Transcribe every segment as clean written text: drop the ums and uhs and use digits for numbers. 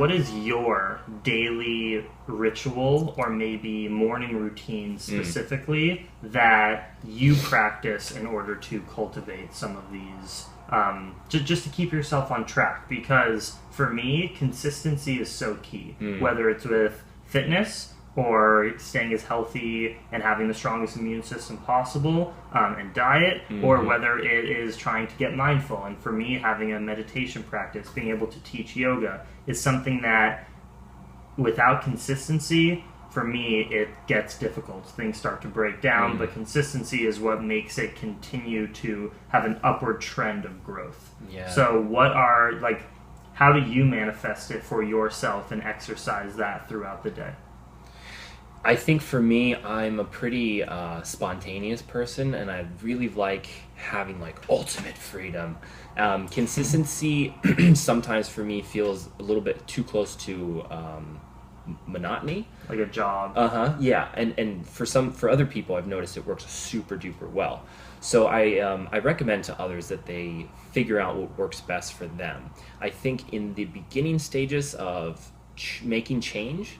what is your daily ritual or maybe morning routine specifically that you practice in order to cultivate some of these, just to keep yourself on track? Because for me, consistency is so key, whether it's with fitness or staying as healthy and having the strongest immune system possible, and diet, or whether it is trying to get mindful. And for me, having a meditation practice, being able to teach yoga is something that without consistency, for me, it gets difficult. Things start to break down, but consistency is what makes it continue to have an upward trend of growth. Yeah. So how do you manifest it for yourself and exercise that throughout the day? I think for me, I'm a pretty spontaneous person, and I really like having ultimate freedom. Consistency sometimes for me feels a little bit too close to monotony. Like a job. Yeah, and for other people, I've noticed it works super duper well. So I recommend to others that they figure out what works best for them. I think in the beginning stages of making change,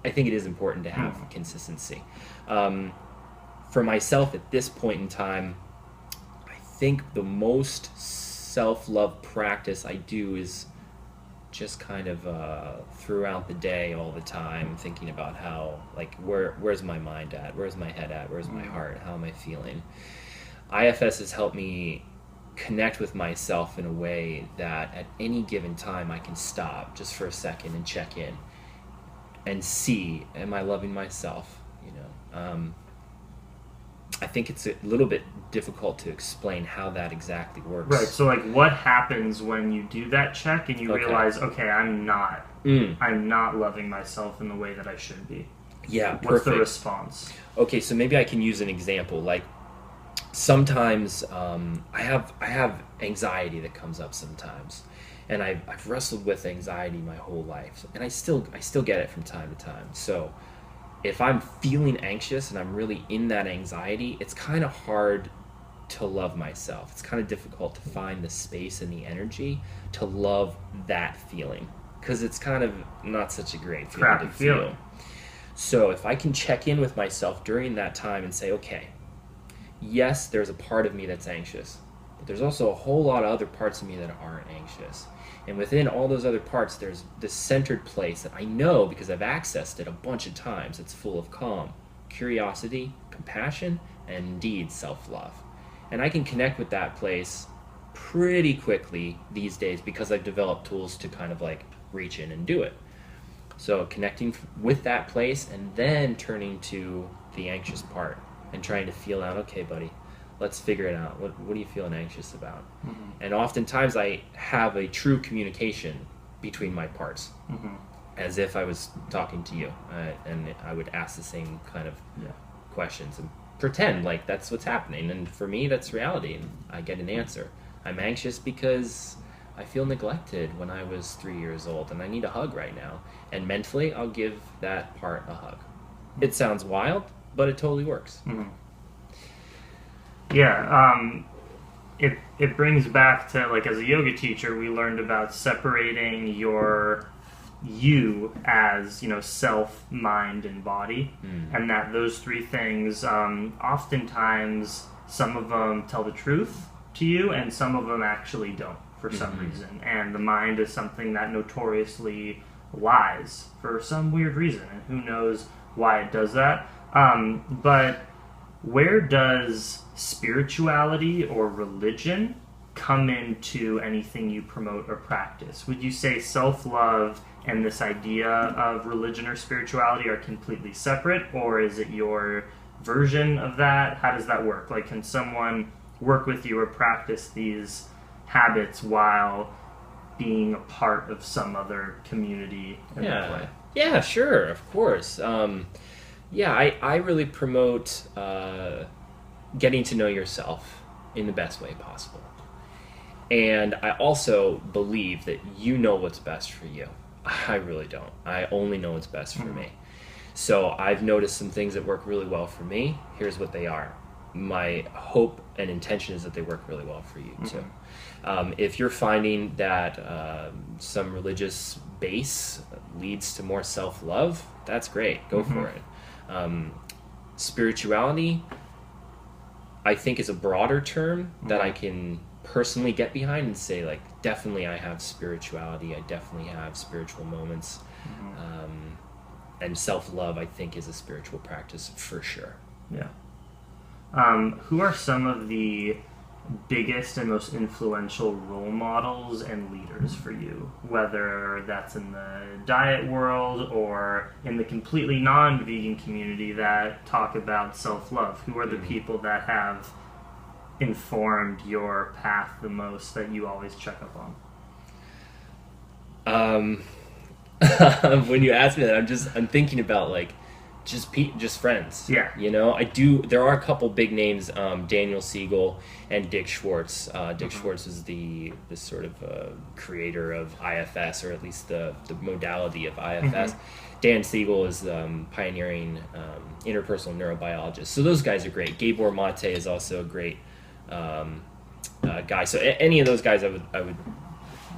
I think it is important to have consistency. For myself at this point in time, I think the most self-love practice I do is just kind of throughout the day all the time thinking about how, where's my mind at? Where's my head at? Where's my heart? How am I feeling? IFS has helped me connect with myself in a way that at any given time I can stop just for a second and check in and see, am I loving myself? I think it's a little bit difficult to explain how that exactly works. Right. So, what happens when you do that check and you realize, okay, I'm not loving myself in the way that I should be? Yeah. What's perfect. the response? Okay, so maybe I can use an example. Sometimes I have anxiety that comes up sometimes. And I've wrestled with anxiety my whole life, and I still get it from time to time. So if I'm feeling anxious and I'm really in that anxiety, it's kind of hard to love myself. It's kind of difficult to find the space and the energy to love that feeling, because it's kind of not such a great feeling to feel. So if I can check in with myself during that time and say, okay, yes, there's a part of me that's anxious, but there's also a whole lot of other parts of me that aren't anxious. And within all those other parts, there's this centered place that I know, because I've accessed it a bunch of times, it's full of calm, curiosity, compassion, and indeed self-love. And I can connect with that place pretty quickly these days because I've developed tools to kind of reach in and do it. So connecting with that place and then turning to the anxious part and trying to feel out, okay, buddy, let's figure it out. What are you feeling anxious about? And oftentimes I have a true communication between my parts, as if I was talking to you, and I would ask the same kind of questions and pretend like that's what's happening. And for me, that's reality, and I get an answer. I'm anxious because I feel neglected when I was 3 years old, and I need a hug right now. And mentally, I'll give that part a hug. It sounds wild, but it totally works. Yeah, it brings back to, as a yoga teacher, we learned about separating you as, self, mind, and body, and that those three things, oftentimes, some of them tell the truth to you, and some of them actually don't, for some reason. And the mind is something that notoriously lies for some weird reason, and who knows why it does that. But where does spirituality or religion come into anything you promote or practice? Would you say self-love and this idea of religion or spirituality are completely separate, or is it your version of that? How does that work? Can someone work with you or practice these habits while being a part of some other community in that way? Yeah, sure, of course. I really promote getting to know yourself in the best way possible. And I also believe that you know what's best for you. I really don't. I only know what's best for me. So I've noticed some things that work really well for me. Here's what they are. my hope and intention is that they work really well for you too. If you're finding that some religious base leads to more self-love, that's great. Go for it. Spirituality, I think, is a broader term that I can personally get behind and say, like, definitely I have spirituality. I definitely have spiritual moments. And self-love, I think, is a spiritual practice for sure. Yeah. Who are some of the biggest and most influential role models and leaders for you, whether that's in the diet world or in the completely non-vegan community that talk about self-love? Who are the people that have informed your path the most that you always check up on? When you ask me that, I'm thinking about, like, just friends. Yeah. You know, there are a couple big names, Daniel Siegel and Dick Schwartz. Dick Schwartz is the sort of creator of IFS, or at least the modality of IFS. Dan Siegel is pioneering interpersonal neurobiologist. So those guys are great. Gabor Mate is also a great guy. So any of those guys I would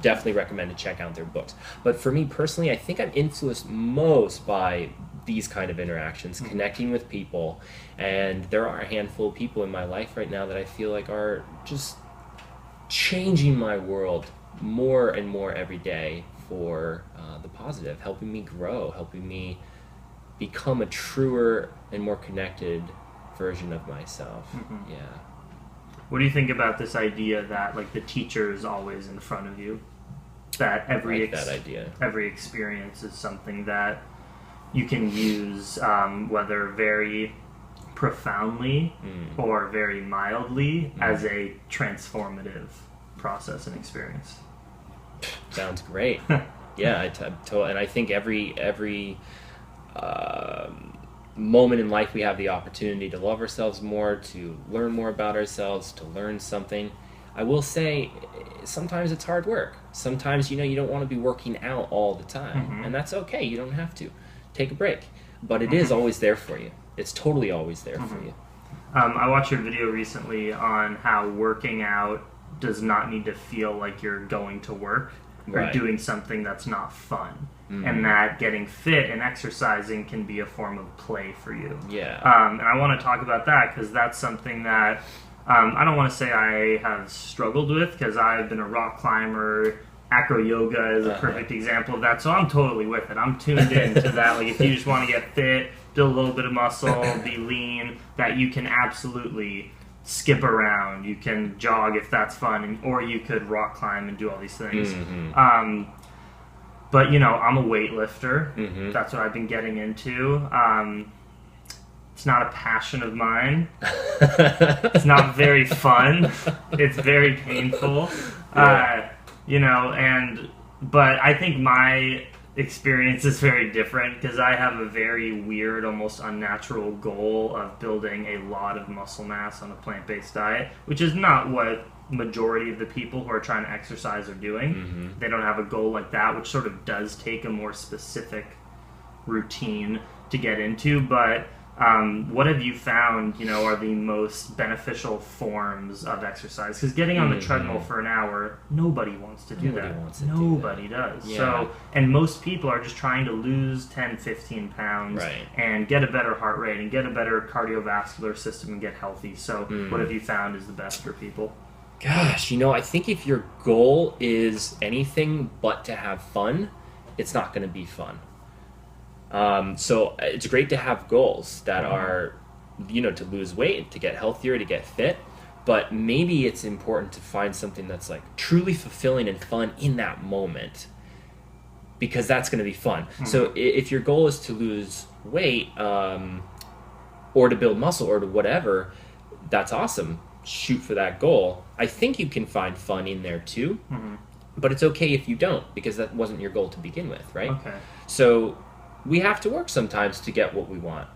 definitely recommend to check out their books. But for me personally, I think I'm influenced most by these kind of interactions, connecting with people, and there are a handful of people in my life right now that I feel like are just changing my world more and more every day for the positive, helping me grow, helping me become a truer and more connected version of myself. Yeah. What do you think about this idea that, like, the teacher is always in front of you? That every that idea. Every experience is something that you can use, whether very profoundly or very mildly, as a transformative process and experience. Sounds great. Yeah, and I think every moment in life we have the opportunity to love ourselves more, to learn more about ourselves, to learn something. I will say, sometimes it's hard work. Sometimes, you don't want to be working out all the time, and that's okay. You don't have to. Take a break. But it is always there for you. It's totally always there for you. I watched your video recently on how working out does not need to feel like you're going to work or doing something that's not fun. And that getting fit and exercising can be a form of play for you. Yeah. And I want to talk about that because that's something that I don't want to say I have struggled with, because I've been a rock climber. Acro yoga is a perfect example of that, so I'm totally with it. I'm tuned in to that. Like, if you just want to get fit, build a little bit of muscle, be lean, that you can absolutely skip around. You can jog if that's fun, or you could rock climb and do all these things. But, I'm a weightlifter. That's what I've been getting into. It's not a passion of mine. It's not very fun. It's very painful. But I think my experience is very different because I have a very weird, almost unnatural goal of building a lot of muscle mass on a plant-based diet, which is not what majority of the people who are trying to exercise are doing. They don't have a goal like that, which sort of does take a more specific routine to get into. But what have you found, are the most beneficial forms of exercise? Because getting on the treadmill for an hour, nobody wants to do that. Nobody does. Yeah. So, and most people are just trying to lose 10, 15 pounds and get a better heart rate and get a better cardiovascular system and get healthy. So what have you found is the best for people? Gosh, I think if your goal is anything but to have fun, it's not going to be fun. So it's great to have goals that are, to lose weight, to get healthier, to get fit, but maybe it's important to find something that's, like, truly fulfilling and fun in that moment, because that's going to be fun. So if your goal is to lose weight, or to build muscle, or to whatever, that's awesome. Shoot for that goal. I think you can find fun in there too, but it's okay if you don't, because that wasn't your goal to begin with, right? Okay. So we have to work sometimes to get what we want.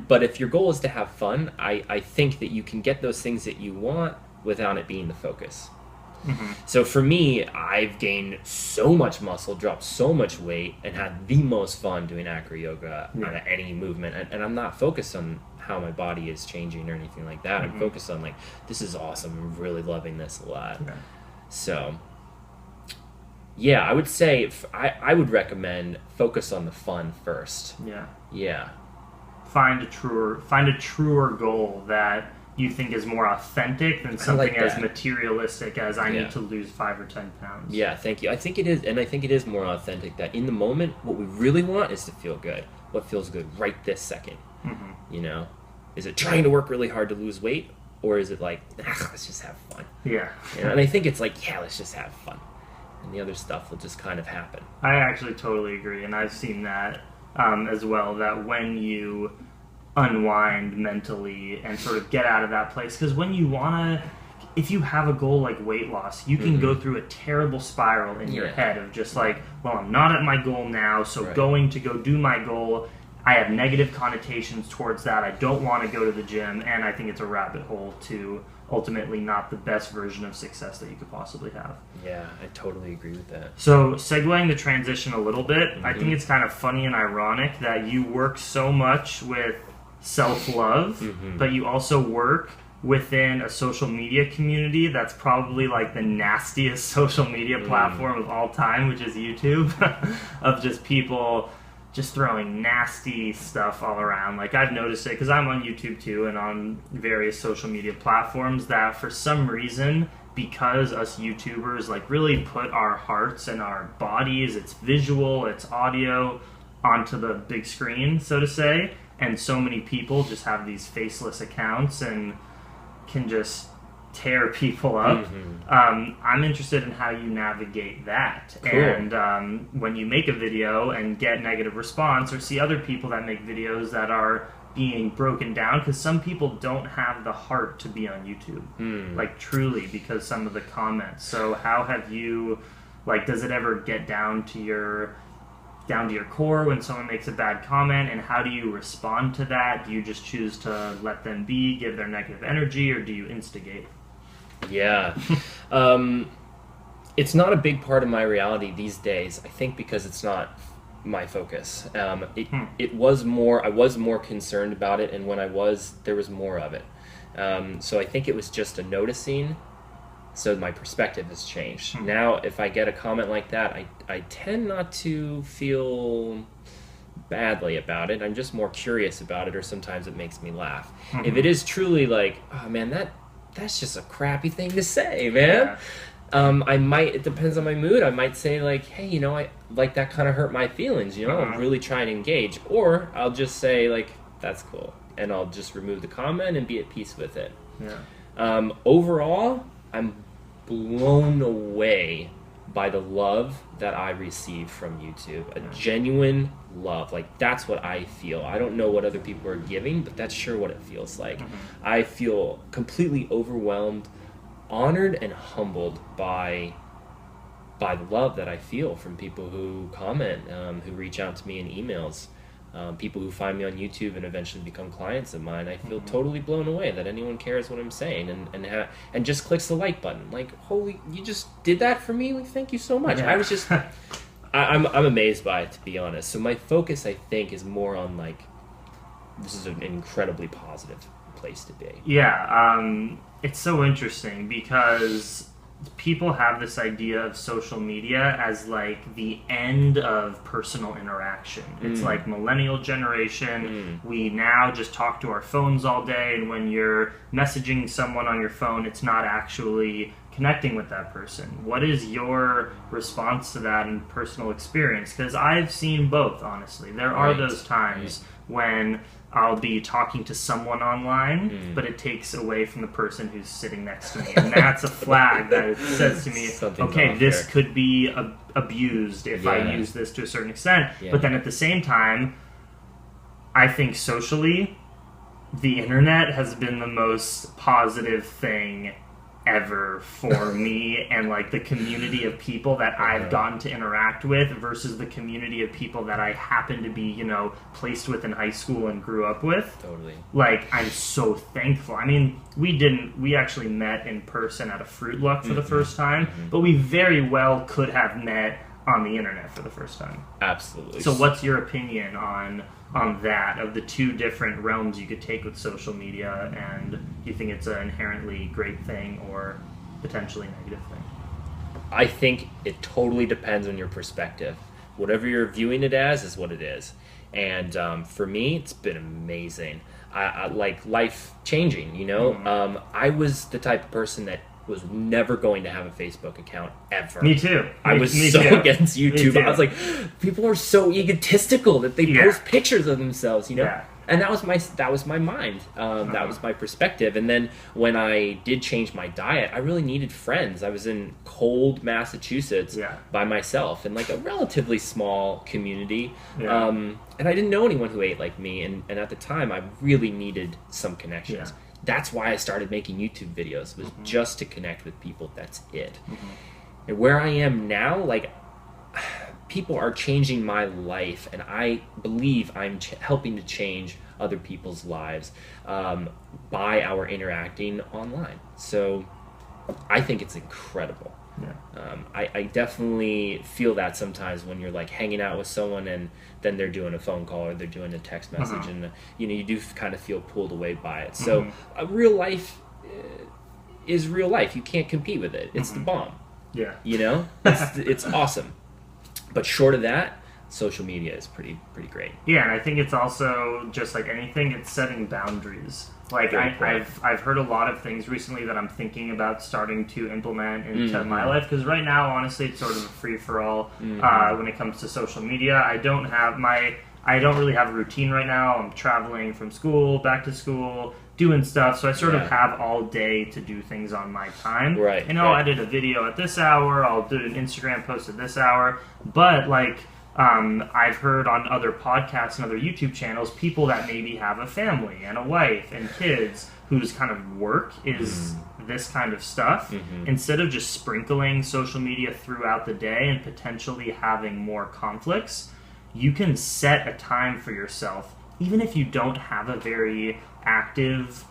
But if your goal is to have fun, I think that you can get those things that you want without it being the focus. So for me, I've gained so much muscle, dropped so much weight, and had the most fun doing acro yoga on any movement. And I'm not focused on how my body is changing or anything like that. Mm-hmm. I'm focused on like, this is awesome. I'm really loving this a lot. Yeah. So, yeah, I would say I would recommend focus on the fun first. Yeah. Yeah. Find a truer goal that you think is more authentic than something as materialistic as I need to lose 5 or 10 pounds. Yeah, thank you. I think it is, and I think it is more authentic that in the moment, what we really want is to feel good. What feels good right this second. Mm-hmm. You know, is it trying to work really hard to lose weight, or is it like, let's just have fun? Yeah. And I think it's like, yeah, let's just have fun, and the other stuff will just kind of happen. I actually totally agree, and I've seen that as well. That when you unwind mentally and sort of get out of that place, because when you want to, if you have a goal like weight loss, you can go through a terrible spiral in your head of just like, well, I'm not at my goal now, so going to go do my goal, I have negative connotations towards that. I don't want to go to the gym, and I think it's a rabbit hole to ultimately not the best version of success that you could possibly have. Yeah, I totally agree with that. So, segueing the transition a little bit, I think it's kind of funny and ironic that you work so much with self-love, but you also work within a social media community that's probably like the nastiest social media platform of all time, which is YouTube, of just people just throwing nasty stuff all around. Like, I've noticed it because I'm on YouTube too and on various social media platforms that for some reason, because us YouTubers like really put our hearts and our bodies, it's visual, it's audio, onto the big screen, so to say, and so many people just have these faceless accounts and can just tear people up. I'm interested in how you navigate that. Cool. And when you make a video and get negative response, or see other people that make videos that are being broken down, because some people don't have the heart to be on YouTube, like truly, because some of the comments. So how have you, like, does it ever get down to your core when someone makes a bad comment, and how do you respond to that? Do you just choose to let them be, give their negative energy, or do you instigate? Yeah. It's not a big part of my reality these days, I think, because it's not my focus. It was more, I was more concerned about it, and when I was, there was more of it. So I think it was just a noticing. So my perspective has changed. Now, if I get a comment like that, I tend not to feel badly about it. I'm just more curious about it, or sometimes it makes me laugh. If it is truly like, oh man, that's just a crappy thing to say, man. I might, it depends on my mood, I might say like, hey, you know, I like that kind of hurt my feelings, you know, I'm really trying to engage. Or I'll just say like, that's cool, and I'll just remove the comment and be at peace with it. Overall, I'm blown away by the love that I receive from YouTube. A genuine love. Like, that's what I feel. I don't know what other people are giving, but that's sure what it feels like. I feel completely overwhelmed, honored, and humbled by the love that I feel from people who comment, who reach out to me in emails. People who find me on YouTube and eventually become clients of mine. I feel totally blown away that anyone cares what I'm saying and just clicks the like button. Like, holy, you just did that for me? Like, thank you so much. I was just, I'm amazed by it, to be honest. So my focus, I think, is more on like, this is an incredibly positive place to be. Yeah, it's so interesting because people have this idea of social media as like the end of personal interaction. It's like millennial generation. We now just talk to our phones all day, and when you're messaging someone on your phone, it's not actually connecting with that person. What is your response to that in personal experience? Because I've seen both, honestly. There are those times when I'll be talking to someone online, but it takes away from the person who's sitting next to me. And that's a flag that it says to me, okay, this could be abused if I use this to a certain extent. But then at the same time, I think socially, the internet has been the most positive thing ever for me, and like the community of people that I've gotten to interact with versus the community of people that I happen to be, you know, placed with in high school and grew up with. Totally. Like, I'm so thankful. I mean, we actually met in person at a Fruit Luck for the first time, but we very well could have met on the internet for the first time. Absolutely. So what's your opinion on on that, of the two different realms you could take with social media, and do you think it's an inherently great thing or potentially negative thing? I think it totally depends on your perspective. Whatever you're viewing it as is what it is. And for me, it's been amazing. I like life changing, you know? Mm-hmm. I was the type of person that was never going to have a Facebook account ever. Me too. I was Me so too. against YouTube. I was like, people are so egotistical that they Yeah. post pictures of themselves, you know? Yeah. And that was my mind. That was my perspective. And then when I did change my diet, I really needed friends. I was in cold Massachusetts by myself in like a relatively small community. Yeah. And I didn't know anyone who ate like me. And at the time, I really needed some connections. Yeah. That's why I started making YouTube videos, was just to connect with people. That's it. Mm-hmm. And where I am now, like, people are changing my life, and I believe I'm helping to change other people's lives by our interacting online. So I think it's incredible. Yeah. I definitely feel that sometimes when you're like hanging out with someone and then they're doing a phone call or they're doing a text message, and you know, you do kind of feel pulled away by it. So real life is real life. You can't compete with it. It's the bomb. Yeah. You know, it's awesome. But short of that, social media is pretty great. Yeah, and I think it's also just like anything, it's setting boundaries. Like I've heard a lot of things recently that I'm thinking about starting to implement into my life, because right now, honestly, it's sort of a free for all when it comes to social media. I don't really have a routine right now. I'm traveling from school back to school, doing stuff, so I sort of have all day to do things on my time. Right. And I'll edit a video at this hour, I'll do an Instagram post at this hour, but like I've heard on other podcasts and other YouTube channels, people that maybe have a family and a wife and kids whose kind of work is this kind of stuff. Instead of just sprinkling social media throughout the day and potentially having more conflicts, you can set a time for yourself, even if you don't have a very active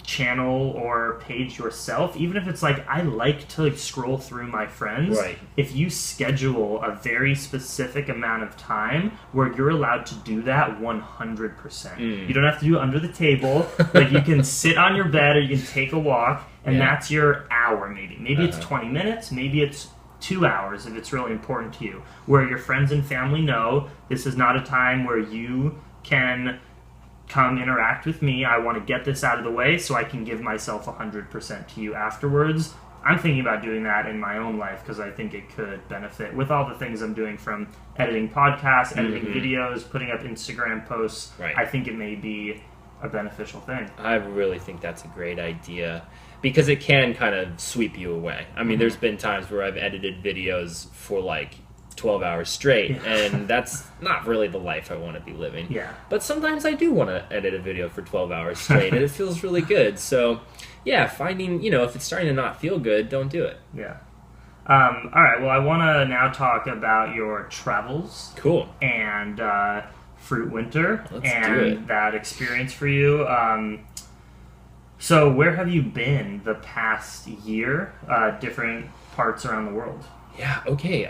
channel or page yourself, even if it's like, I like to like scroll through my friends. Right. If you schedule a very specific amount of time where you're allowed to do that 100%. You don't have to do it under the table. Like, you can sit on your bed, or you can take a walk, and that's your hour. Maybe it's 20 minutes, maybe it's 2 hours if it's really important to you, where your friends and family know this is not a time where you can come interact with me. I want to get this out of the way so I can give myself 100% to you afterwards. I'm thinking about doing that in my own life because I think it could benefit with all the things I'm doing, from editing podcasts, editing videos, putting up Instagram posts. Right. I think it may be a beneficial thing. I really think that's a great idea, because it can kind of sweep you away. I mean, there's been times where I've edited videos for like 12 hours straight, and that's not really the life I want to be living. Yeah. But sometimes I do want to edit a video for 12 hours straight, and it feels really good. So, yeah, finding, if it's starting to not feel good, don't do it. Yeah. All right, well, I want to now talk about your travels. Cool. And Fruit Winter. Let's do it. That experience for you. So where have you been the past year? Different parts around the world. Yeah, okay.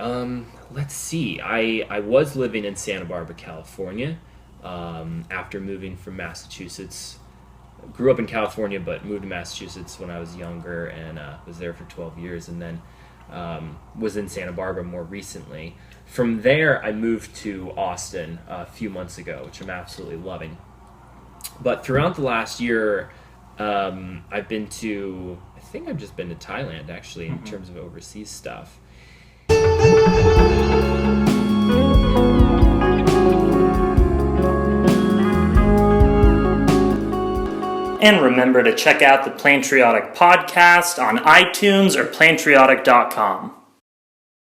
Let's see. I was living in Santa Barbara, California, after moving from Massachusetts. Grew up in California, but moved to Massachusetts when I was younger, and was there for 12 years, and then was in Santa Barbara more recently. From there, I moved to Austin a few months ago, which I'm absolutely loving. But throughout the last year, I've been to, I think I've just been to Thailand, actually, in terms of overseas stuff. And remember to check out the Plantriotic podcast on iTunes or plantriotic.com.